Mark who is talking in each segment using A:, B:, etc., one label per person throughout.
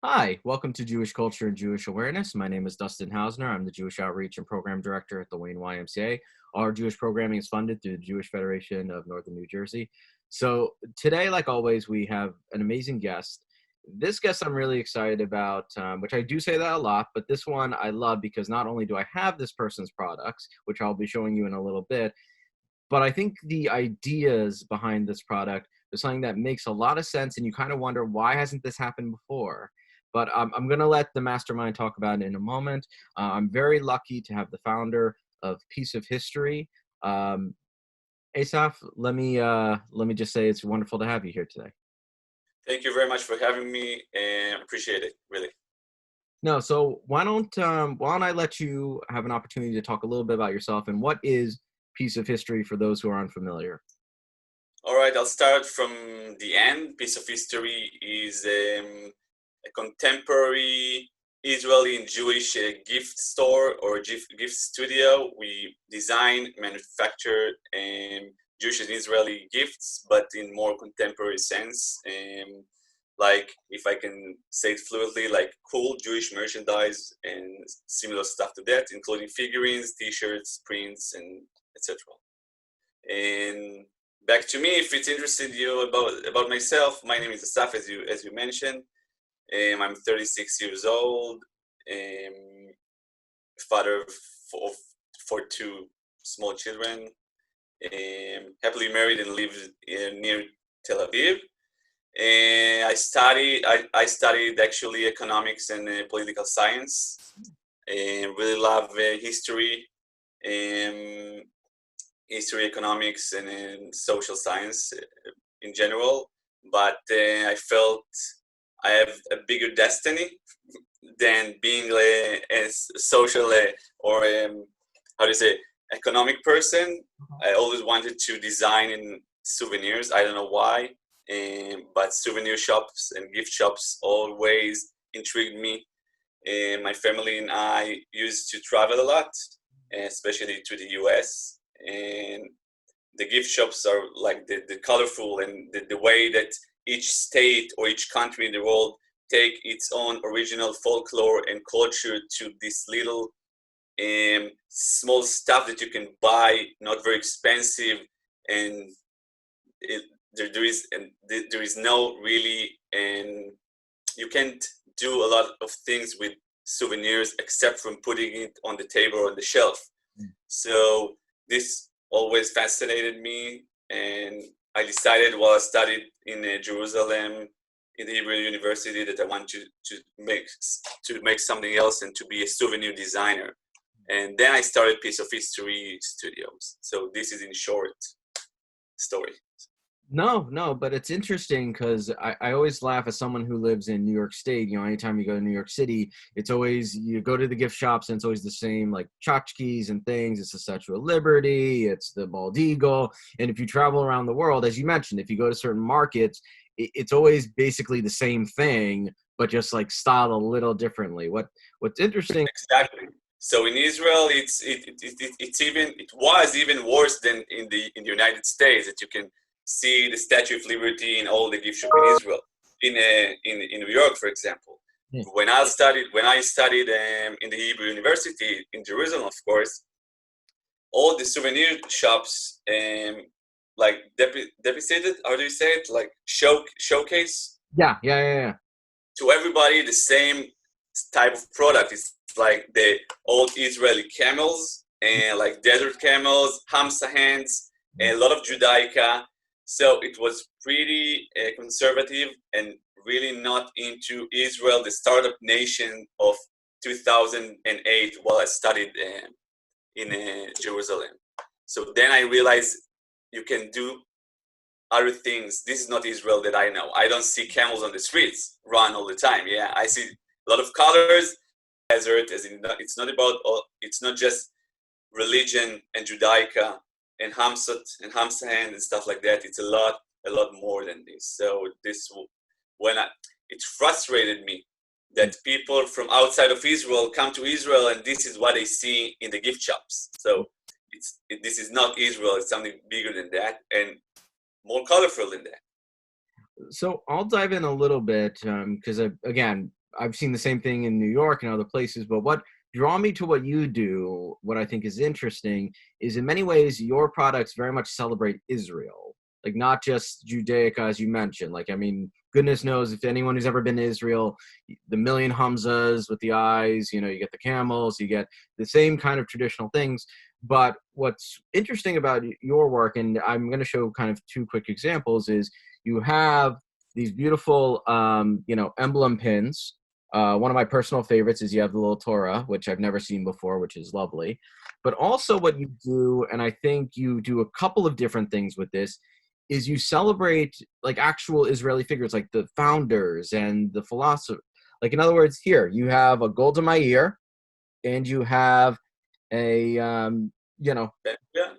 A: Hi, welcome to Jewish Culture and Jewish Awareness. My name is Dustin Hausner. I'm the Jewish Outreach and Program Director at the Wayne YMCA. Our Jewish programming is funded through the Jewish Federation of Northern New Jersey. So today, like always, we have an amazing guest. This guest I'm really excited about, which I do say that a lot, but this one I love because not only do I have this person's products, which I'll be showing you in a little bit, but I think the ideas behind this product is something that makes a lot of sense, and you kind of wonder, why hasn't this happened before? But I'm going to let the mastermind talk about it in a moment. I'm very lucky to have the founder of Piece of History. Asaf, let me just say it's wonderful to have you here today.
B: Thank you very much for having me, and appreciate it, really.
A: No, so why don't I let you have an opportunity to talk a little bit about yourself and what is Piece of History for those who are unfamiliar?
B: All right, I'll start from the end. Piece of History is a contemporary Israeli and Jewish gift store or gift studio. We design, manufacture Jewish and Israeli gifts, but in more contemporary sense. Like, if I can say it fluently, like cool Jewish merchandise and similar stuff to that, including figurines, T-shirts, prints, and etc. And back to me, if it's interested you about myself, my name is Asaf, as you mentioned. I'm 36 years old, father for two small children, happily married and live near Tel Aviv. And I studied actually economics and political science, and really love history, economics, and social science in general. But I felt I have a bigger destiny than being a social or how do you say, economic person. I always wanted to design in souvenirs. I don't know why, but souvenir shops and gift shops always intrigued me. And my family and I used to travel a lot, especially to the US. And the gift shops are like the colorful and the way that each state or each country in the world take its own original folklore and culture to this little small stuff that you can buy, not very expensive, and there is no really, and you can't do a lot of things with souvenirs except from putting it on the table or on the shelf. So this always fascinated me, and I decided while I studied in Jerusalem in the Hebrew University that I want to make something else and to be a souvenir designer. And then I started Piece of History Studios. So this is in short story.
A: No, but it's interesting because I always laugh as someone who lives in New York State. You know, anytime you go to New York City, it's always, you go to the gift shops and it's always the same, like tchotchkes and things. It's the Statue of Liberty, it's the Bald Eagle. And if you travel around the world, as you mentioned, if you go to certain markets, it's always basically the same thing, but just like styled a little differently. What's interesting.
B: Exactly. So in Israel, it was even worse than in the United States, that you can see the Statue of Liberty in all the gift shops in Israel, in New York, for example.
A: Yeah.
B: When I studied in the Hebrew University in Jerusalem, of course, all the souvenir shops, like deposited, how do you say it? Like showcase.
A: Yeah.
B: To everybody the same type of product. It's like the old Israeli camels and like desert camels, Hamsa hands, and a lot of Judaica. So it was pretty conservative and really not into Israel, the startup nation of 2008, while I studied in Jerusalem. So then I realized you can do other things. This is not Israel that I know. I don't see camels on the streets run all the time. Yeah, I see a lot of colors, desert, as in it's not just religion and Judaica and Hamsat and Hamsahan and stuff like that. It's a lot more than this. So it frustrated me that people from outside of Israel come to Israel and this is what they see in the gift shops. So this is not Israel. It's something bigger than that and more colorful than that.
A: So I'll dive in a little bit because again, I've seen the same thing in New York and other places, but what draw me to what you do, what I think is interesting, is in many ways your products very much celebrate Israel, like not just Judaica, as you mentioned. Like, I mean, goodness knows if anyone who's ever been to Israel, the million Hamzas with the eyes, you know, you get the camels, you get the same kind of traditional things. But what's interesting about your work, and I'm going to show kind of two quick examples, is you have these beautiful, emblem pins. One of my personal favorites is you have the little Torah, which I've never seen before, which is lovely. But also what you do, and I think you do a couple of different things with this, is you celebrate like actual Israeli figures, like the founders and the philosophers. Like, in other words, here you have a Golda Meir, and you have a,
B: Yeah.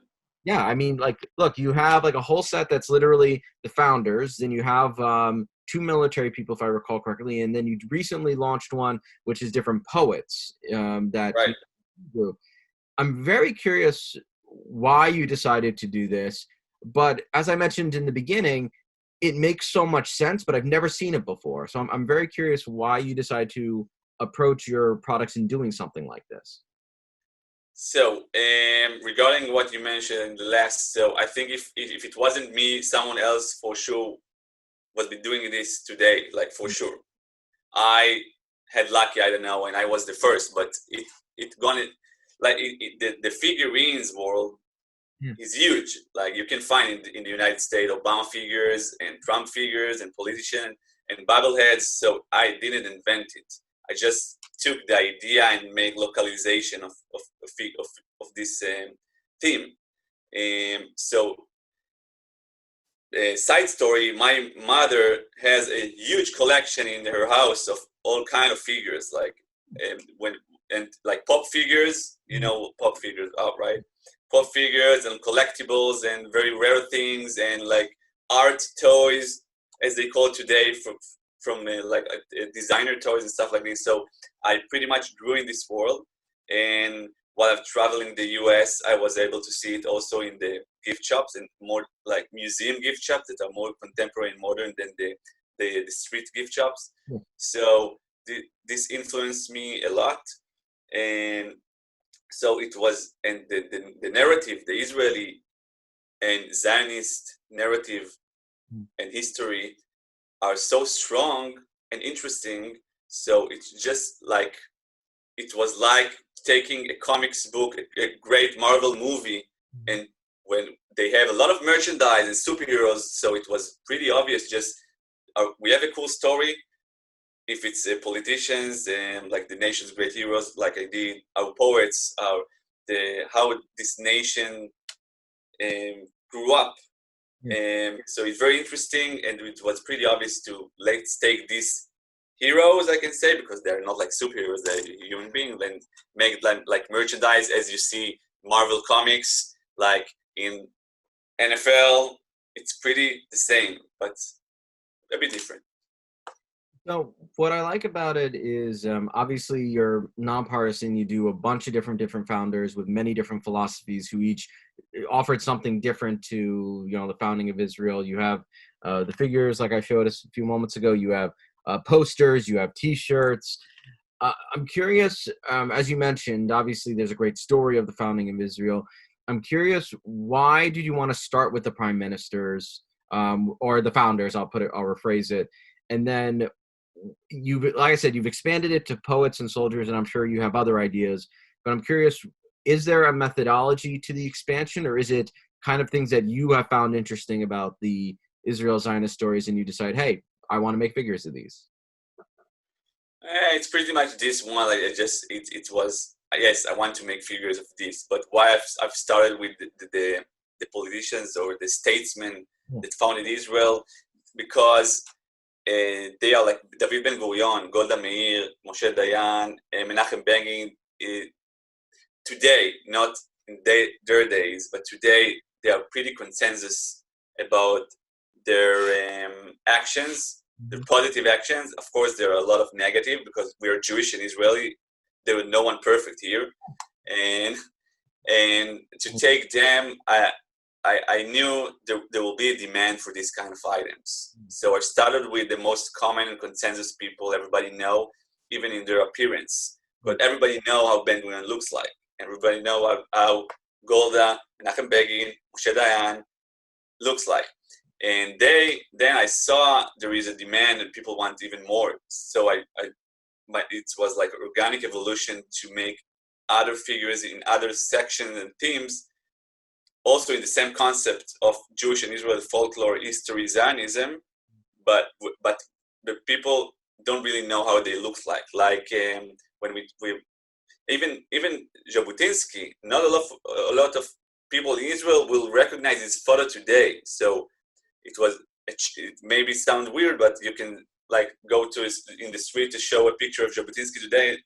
A: yeah, I mean, like, look, you have like a whole set that's literally the founders. Then you have two military people, if I recall correctly, and then you recently launched one which is different poets that
B: Right.
A: you do. I'm very curious why you decided to do this, but as I mentioned in the beginning, it makes so much sense, but I've never seen it before. So I'm very curious why you decide to approach your products in doing something like this.
B: So, regarding what you mentioned in the last, so I think if it wasn't me, someone else for sure was be doing this today, like for sure. I had lucky, I don't know, and I was the first, but it gone like the figurines world is huge. Like you can find in the United States Obama figures and Trump figures and politicians and bobbleheads. So I didn't invent it. I just took the idea and made localization of this theme. So, side story: my mother has a huge collection in her house of all kind of figures, like like pop figures. You know, pop figures, right? Pop figures and collectibles and very rare things and like art toys, as they call it today, from designer toys and stuff like this. So I pretty much grew in this world, and while I've traveled in the US, I was able to see it also in the gift shops and more like museum gift shops that are more contemporary and modern than the street gift shops.
A: Yeah.
B: So this influenced me a lot, and so it was, and the narrative, the Israeli and Zionist narrative and history are so strong and interesting. So it's just like, it was like taking a comics book, a great Marvel movie, and when they have a lot of merchandise and superheroes, so it was pretty obvious, just we have a cool story. If it's politicians and like the nation's great heroes, like I did, our poets, how this nation grew up. So it's very interesting, and it was pretty obvious to let's take these heroes, I can say, because they're not like superheroes, they're human beings, and make like merchandise as you see Marvel comics, like in NFL, it's pretty the same, but a bit different.
A: So what I like about it is obviously you're nonpartisan. You do a bunch of different founders with many different philosophies who each offered something different to the founding of Israel. You have the figures like I showed us a few moments ago. You have posters. You have T-shirts. I'm curious, as you mentioned, obviously there's a great story of the founding of Israel. I'm curious, why did you want to start with the prime ministers or the founders? I'll rephrase it, and then like I said, you've expanded it to poets and soldiers, and I'm sure you have other ideas, but I'm curious, is there a methodology to the expansion, or is it kind of things that you have found interesting about the Israel Zionist stories and you decide, hey, I want to make figures of these?
B: It's pretty much this one. Like it was, yes, I want to make figures of this, but why I've started with the politicians or the statesmen that founded Israel, because they are like David Ben Gurion, Golda Meir, Moshe Dayan, Menachem Begin. Today, not in their days, but today they are pretty consensus about their actions, their positive actions. Of course, there are a lot of negative because we are Jewish and Israeli. There was no one perfect here, and to take them, I knew there will be a demand for these kind of items. So I started with the most common and consensus people everybody know, even in their appearance. But everybody know how Ben Gurion looks like. Everybody know how Golda, Menachem Begin, Moshe Dayan looks like. And then I saw there is a demand and people want even more. So it was like organic evolution to make other figures in other sections and themes, also in the same concept of Jewish and Israel folklore, history, Zionism, but the people don't really know how they look like. Like when we even Jabotinsky, not a lot of people in Israel will recognize his photo today. So it maybe sounds weird, but you can like go to in the street to show a picture of Jabotinsky today.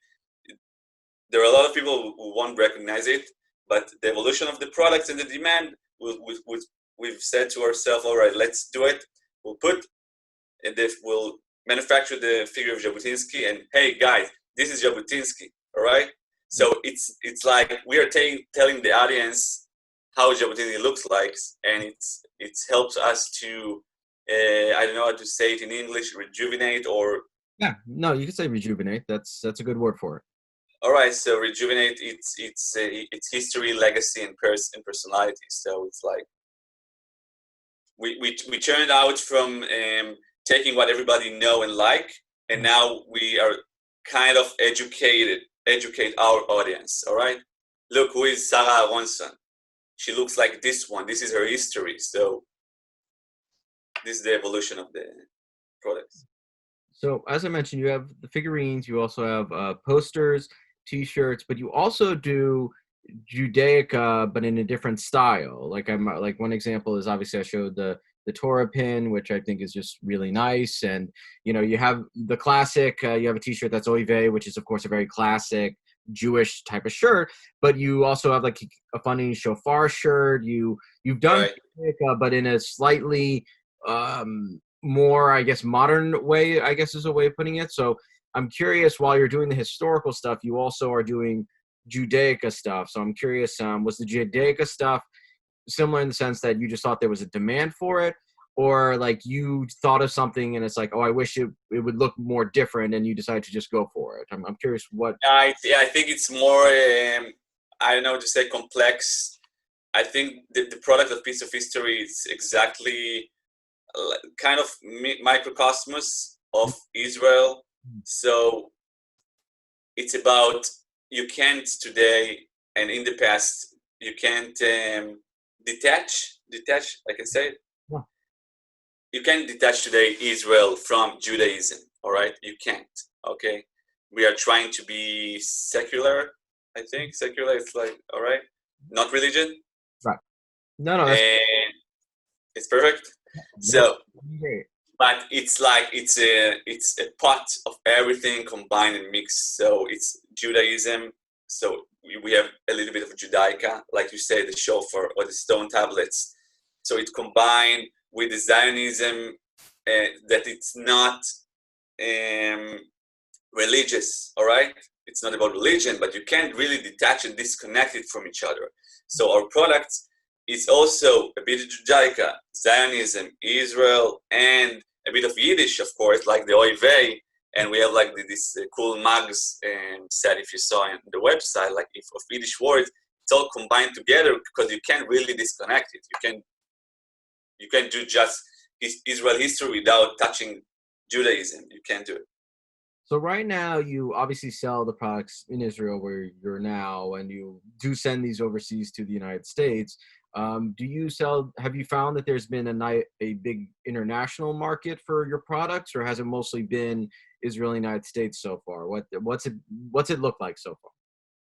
B: There are a lot of people who won't recognize it, but the evolution of the products and the demand, we've said to ourselves, all right, let's do it. We'll manufacture the figure of Jabotinsky, and hey guys, this is Jabotinsky, all right? So it's like we are telling the audience how Jabotinsky looks like, and it helps us to, I don't know how to say it in English, rejuvenate or...
A: Yeah, no, you can say rejuvenate. That's a good word for it.
B: All right, so rejuvenate its history, legacy, and personality. So it's like we turned out from taking what everybody know and like, and now we are kind of educate our audience. All right, look, who is Sarah Aronson? She looks like this one. This is her history. So this is the evolution of the products.
A: So as I mentioned, you have the figurines. You also have posters, T-shirts, but you also do Judaica, but in a different style. Like one example is obviously I showed the Torah pin, which I think is just really nice. And you have the classic. You have a T-shirt that's Oive, which is of course a very classic Jewish type of shirt. But you also have like a funny shofar shirt. You've done Judaica, but in a slightly more, I guess, modern way, I guess is a way of putting it. So I'm curious, while you're doing the historical stuff, you also are doing Judaica stuff. So I'm curious, was the Judaica stuff similar in the sense that you just thought there was a demand for it, or like you thought of something and it's like, oh, I wish it would look more different, and you decided to just go for it? I'm curious what.
B: I think it's more, I don't know how to say, complex. I think the product of Piece of History is exactly kind of microcosmos of Israel. So it's about, you can't today, and in the past, you can't detach, I can say it.
A: Yeah.
B: You can't detach today Israel from Judaism, all right? You can't, okay? We are trying to be secular, I think. Secular, it's like, all right? Not religion.
A: Right. No,
B: it's perfect. So, but it's like it's a pot of everything combined and mixed. So it's Judaism. So we have a little bit of Judaica, like you say, the shofar or the stone tablets. So it combined with the Zionism that it's not religious. All right, it's not about religion, but you can't really detach and disconnect it from each other. So our product is also a bit of Judaica, Zionism, Israel, and a bit of Yiddish, of course, like the Oive, and we have like this cool mugs set, if you saw on the website, like of Yiddish words. It's all combined together because you can't really disconnect it. You can do just Israel history without touching Judaism. You can't do it.
A: So right now, you obviously sell the products in Israel where you're now, and you do send these overseas to the United States. Have you found that there's been a big international market for your products, or has it mostly been Israel and United States so far? What's it look like so far?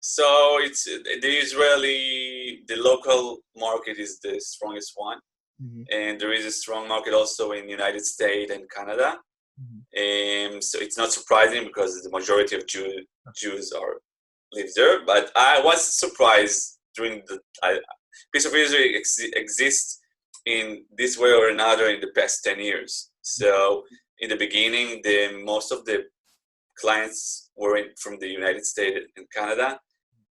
B: So it's the local market is the strongest one. Mm-hmm. And there is a strong market also in the United States and Canada. Mm-hmm. So it's not surprising because the majority of Jews live there. But I was surprised during Piece of History exists in this way or another in the past 10 years. So in the beginning, most of the clients were from the United States and Canada.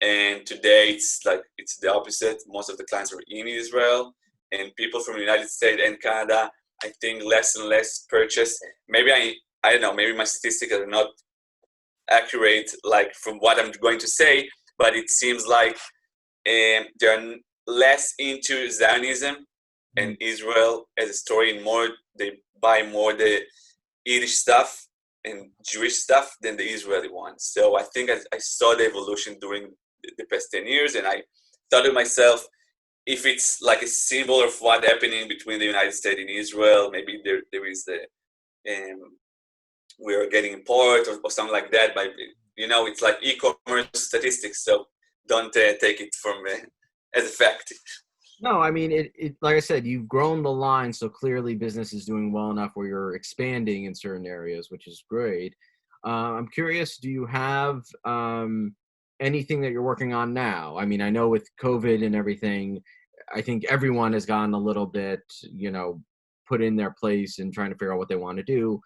B: And today it's the opposite. Most of the clients are in Israel, and people from the United States and Canada, I think less and less purchase. Maybe I don't know, maybe my statistics are not accurate, like from what I'm going to say, but it seems like they're less into Zionism and Israel as a story, and more they buy more the Yiddish stuff and Jewish stuff than the Israeli one. So I think I saw the evolution during the past 10 years, and I thought to myself, if it's like a symbol of what's happening between the United States and Israel, maybe there is the we are getting import or something like that. But it's like e-commerce statistics, so don't take it from as a fact.
A: No, I mean, it like I said, you've grown the line, so clearly business is doing well enough where you're expanding in certain areas, which is great. I'm curious, do you have anything that you're working on now? I mean, I know with COVID and everything, I think everyone has gotten a little bit, put in their place and trying to figure out what they want to do.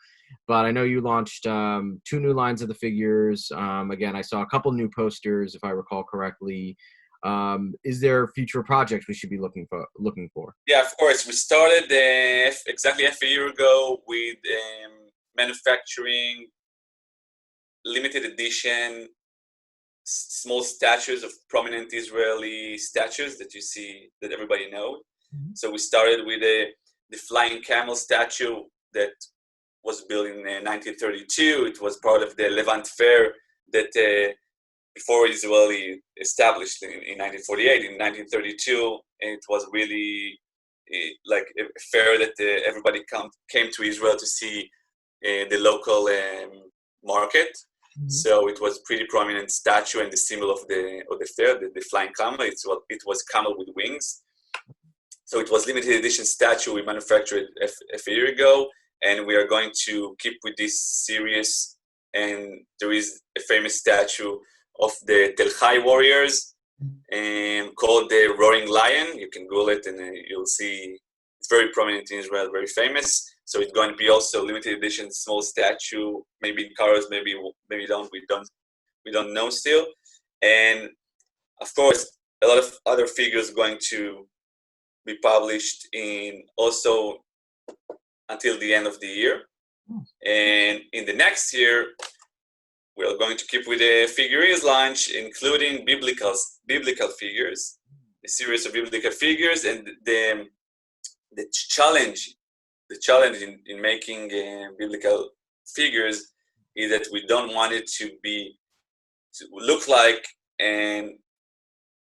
A: But I know you launched 2 new lines of the figures. Again, I saw a couple new posters, if I recall correctly. Is there future projects we should be looking for?
B: Yeah, of course. We started exactly half a year ago with manufacturing limited edition small statues of prominent Israeli statues that you see, that everybody knows. Mm-hmm. So we started with the flying camel statue that was built in 1932. It was part of the Levant Fair that before Israeli established in 1948. In 1932, it was really like a fair that everybody came to Israel to see the local market. Mm-hmm. So it was pretty prominent statue and the symbol of the fair, the flying camel. It was camel with wings. So it was limited edition statue we manufactured a year ago, and we are going to keep with this series. And there is a famous statue of the Tel Chai warriors called the Roaring Lion. You can Google it and you'll see it's very prominent in Israel, very famous. So it's going to be also limited edition, small statue, maybe in colors, maybe don't. We don't know still. And of course, a lot of other figures going to be published in also until the end of the year. And in the next year, we are going to keep with the figurines launch, including biblical figures, a series of biblical figures, and the challenge in making biblical figures is that we don't want it to look like and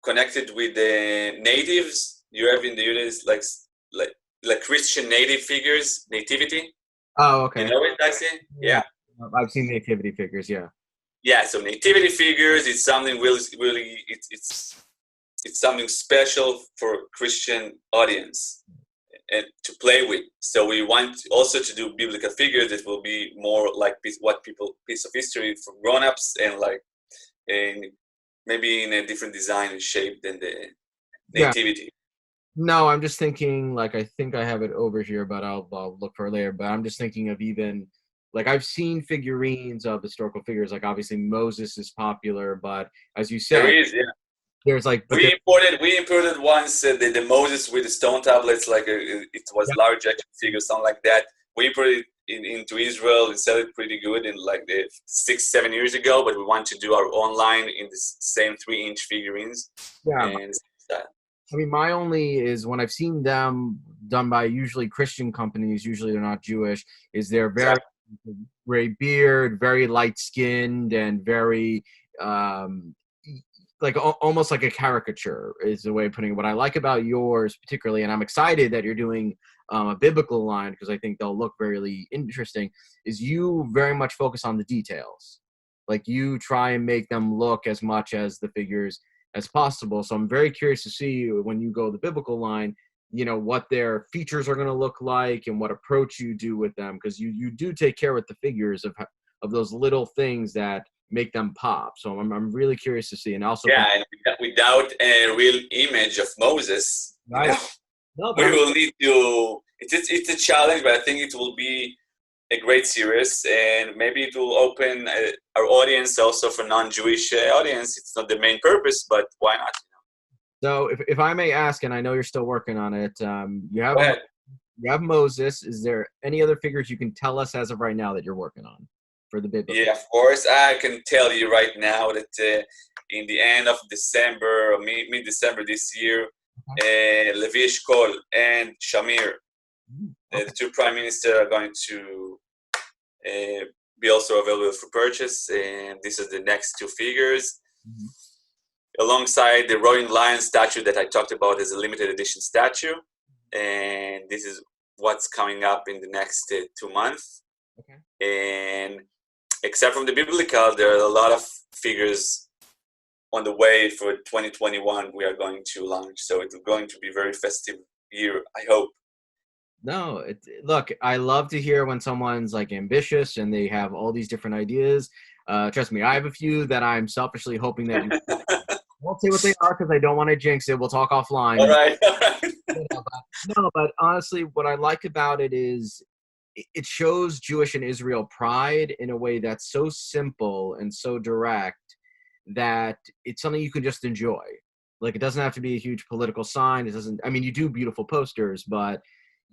B: connected with the natives. You have in the US like Christian native figures, nativity.
A: Oh, okay.
B: You know it, Dustin? Yeah.
A: I've seen nativity figures, yeah.
B: Yeah, so nativity figures, it's something really it's something special for Christian audience and to play with. So we want also to do biblical figures that will be more like piece of history for grown-ups and maybe in a different design and shape than the nativity. Yeah.
A: No, I'm just thinking, I think I have it over here, but I'll look for it later. But I'm just thinking of even, I've seen figurines of historical figures. Obviously Moses is popular, but as you said,
B: there is, yeah.
A: There's
B: we imported once the Moses with the stone tablets, it was large action figure, something like that. We imported it into Israel and sell it pretty good in 6-7 years ago, but we want to do our own line in the same 3-inch figurines.
A: Yeah. I mean, my only is when I've seen them done by usually Christian companies, usually they're not Jewish, is they're very gray beard, very light-skinned, and very almost like a caricature is the way of putting it. What I like about yours particularly, and I'm excited that you're doing a biblical line because I think they'll look really interesting, is you very much focus on the details. You try and make them look as much as the figures as possible. So I'm very curious to see when you go the biblical line, what their features are going to look like and what approach you do with them, because you do take care with the figures of those little things that make them pop. So I'm really curious to see. And also,
B: and without a real image of Moses, we will need to. It's a challenge, but I think it will be a great series, and maybe it will open our audience also for non-Jewish audience. It's not the main purpose, but why not?
A: So if I may ask, and I know you're still working on it, you have Moses. Is there any other figures you can tell us as of right now that you're working on? for the biblical?
B: Yeah, of course. I can tell you right now that in the end of December, or mid-December this year, Levi Eshkol and Shamir,
A: Okay.
B: the two prime ministers, are going to be also available for purchase. And this is the next two figures.
A: Mhm.
B: Alongside the Roaring Lion statue that I talked about as a limited edition statue. And this is what's coming up in the next 2 months.
A: Okay.
B: And except from the biblical, there are a lot of figures on the way for 2021 we are going to launch. So it's going to be a very festive year, I hope.
A: No, look, I love to hear when someone's like ambitious and they have all these different ideas. Trust me, I have a few that I'm selfishly hoping that you I won't say what they are because I don't want to jinx it. We'll talk offline.
B: All right. All right.
A: No, but honestly, what I like about it is it shows Jewish and Israel pride in a way that's so simple and so direct that it's something you can just enjoy. Like, it doesn't have to be a huge political sign. It doesn't, I mean, you do beautiful posters, but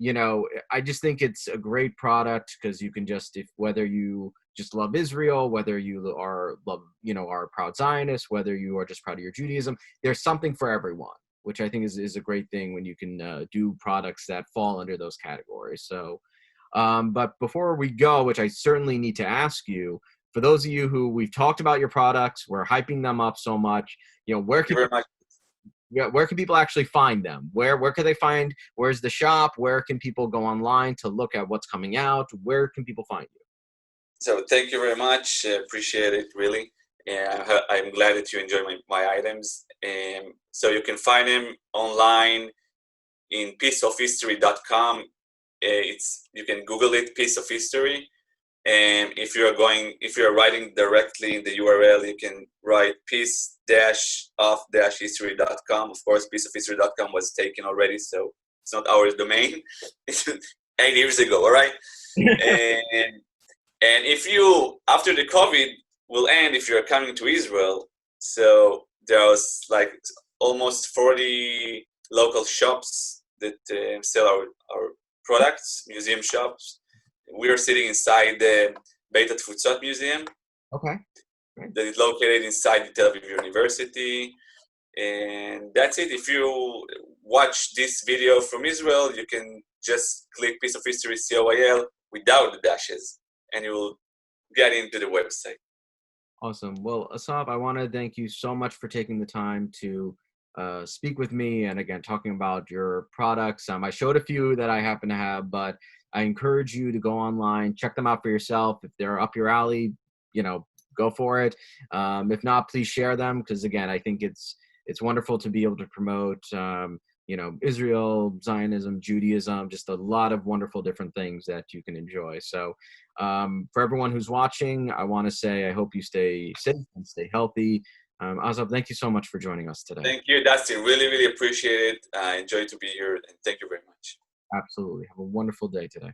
A: I just think it's a great product because you can just, if whether you just love Israel, whether you are a proud Zionist, whether you are just proud of your Judaism, there's something for everyone, which I think is a great thing when you can do products that fall under those categories. So, but before we go, which I certainly need to ask you, for those of you who we've talked about your products, we're hyping them up so much, where
B: Thank you very much.
A: where can people actually find them? Where can they find, where's the shop? Where can people go online to look at what's coming out? Where can people find you?
B: So thank you very much. Appreciate it, really. And I'm glad that you enjoy my items. So you can find them online in pieceofhistory.com. You can Google it, Piece of History. And if you're writing directly in the URL, you can write piece-of-history.com. Of course, pieceofhistory.com was taken already, so it's not our domain. It's 8 years ago, all right? And if you, after the COVID will end, if you're coming to Israel, so there's like almost 40 local shops that sell our products, museum shops. We are sitting inside the Beit HaTfutzot Museum.
A: Okay. Great.
B: That is located inside the Tel Aviv University. And that's it. If you watch this video from Israel, you can just click Piece of History COIL without the dashes, and you will get into the website.
A: Awesome. Well, Asaf, I want to thank you so much for taking the time to speak with me and, again, talking about your products. I showed a few that I happen to have, but I encourage you to go online, check them out for yourself. If they're up your alley, go for it. If not, please share them because, again, I think it's wonderful to be able to promote, Israel, Zionism, Judaism, just a lot of wonderful different things that you can enjoy. So for everyone who's watching, I want to say I hope you stay safe and stay healthy. Asaf, thank you so much for joining us today.
B: Thank you, Dustin. Really, really appreciate it. I enjoy to be here, and thank you very much.
A: Absolutely. Have a wonderful day today.